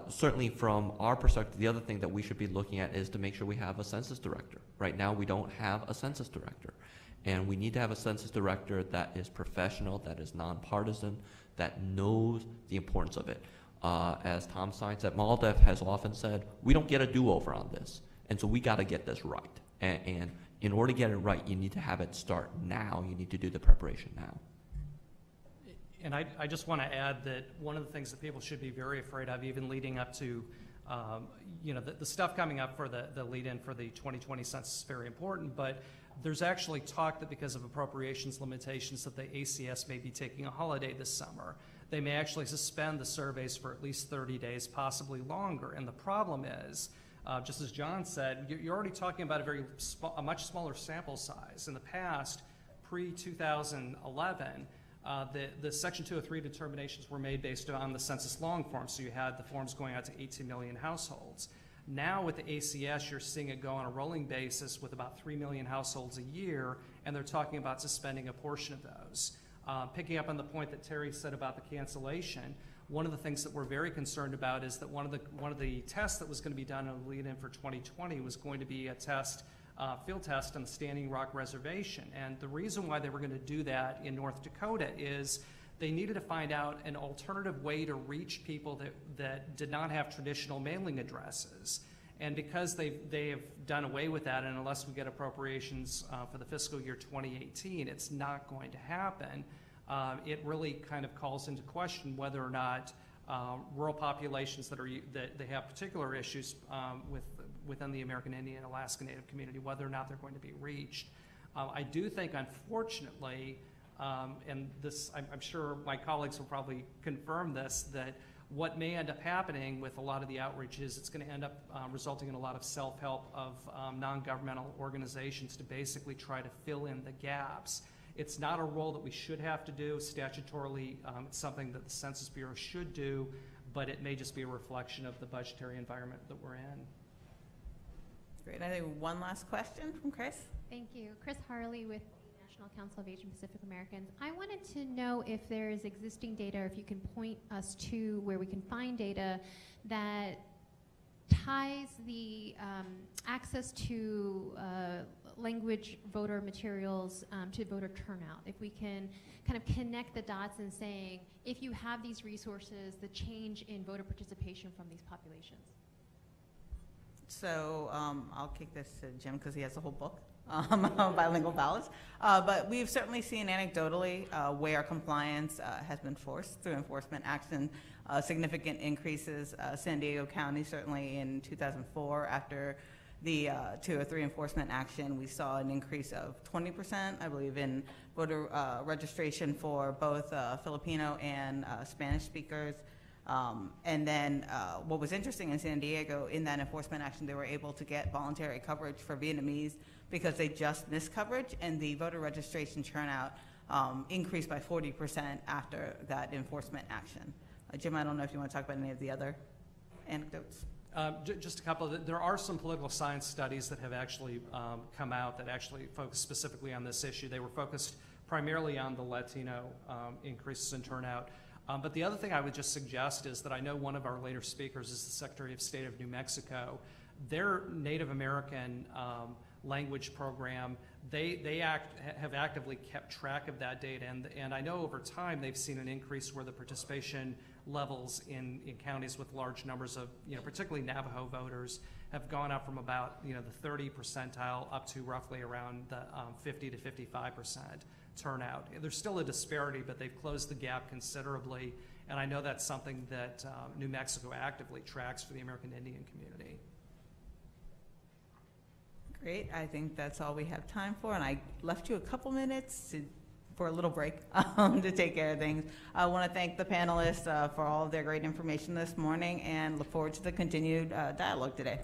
Certainly from our perspective, the other thing that we should be looking at is to make sure we have a census director. Right now, we don't have a census director. And we need to have a census director that is professional, that is nonpartisan, that knows the importance of it. As Tom Sines at MALDEF has often said, we don't get a do-over on this. And so we got to get this right. And in order to get it right, you need to have it start now. You need to do the preparation now. And I just want to add that one of the things that people should be very afraid of, even leading up to, the stuff coming up for the lead-in for the 2020 census is very important, but there's actually talk that because of appropriations limitations that the ACS may be taking a holiday this summer. They may actually suspend the surveys for at least 30 days, possibly longer. And the problem is, just as John said, you're already talking about a much smaller sample size. In the past, pre-2011, the Section 203 determinations were made based on the census long form, so you had the forms going out to 18 million households. Now with the ACS, you're seeing it go on a rolling basis with about 3 million households a year, and they're talking about suspending a portion of those. Picking up on the point that Terry said about the cancellation, one of the things that we're very concerned about is that one of the tests that was going to be done in the lead-in for 2020 was going to be a test, field test on the Standing Rock Reservation. And the reason why they were going to do that in North Dakota is they needed to find out an alternative way to reach people that did not have traditional mailing addresses. And because they have done away with that, and unless we get appropriations for the fiscal year 2018, it's not going to happen. It really kind of calls into question whether or not rural populations that they have particular issues within the American Indian and Alaska Native community, whether or not they're going to be reached. I do think, unfortunately, and this, I'm sure my colleagues will probably confirm this, that what may end up happening with a lot of the outreach is it's going to end up resulting in a lot of self-help of non-governmental organizations to basically try to fill in the gaps. It's not a role that we should have to do statutorily. It's something that the Census Bureau should do, but it may just be a reflection of the budgetary environment that we're in. Great. I think one last question from Chris. Thank you. Chris Harley with the National Council of Asian Pacific Americans. I wanted to know if there is existing data, or if you can point us to where we can find data that ties the access to language voter materials to voter turnout. If we can kind of connect the dots in saying, if you have these resources, the change in voter participation from these populations. So I'll kick this to Jim because he has the whole book on bilingual ballots. But we've certainly seen anecdotally where compliance has been forced through enforcement action, significant increases. San Diego County, certainly in 2004, after the 203 enforcement action, we saw an increase of 20%, I believe, in voter registration for both Filipino and Spanish speakers. And then what was interesting in San Diego, in that enforcement action, they were able to get voluntary coverage for Vietnamese because they just missed coverage, and the voter registration turnout increased by 40% after that enforcement action. Jim, I don't know if you want to talk about any of the other anecdotes. Just a couple. There are some political science studies that have actually come out that actually focus specifically on this issue. They were focused primarily on the Latino increases in turnout. But the other thing I would just suggest is that I know one of our later speakers is the Secretary of State of New Mexico. Their Native American language program, they have actively kept track of that data, and I know over time they've seen an increase where the participation levels in counties with large numbers of, particularly Navajo voters, have gone up from about, the 30 percentile up to roughly around the 50 to 55% turnout. There's still a disparity, but they've closed the gap considerably, and I know that's something that New Mexico actively tracks for the American Indian community. Great. I think that's all we have time for, and I left you a couple minutes for a little break to take care of things. I want to thank the panelists for all of their great information this morning and look forward to the continued dialogue today.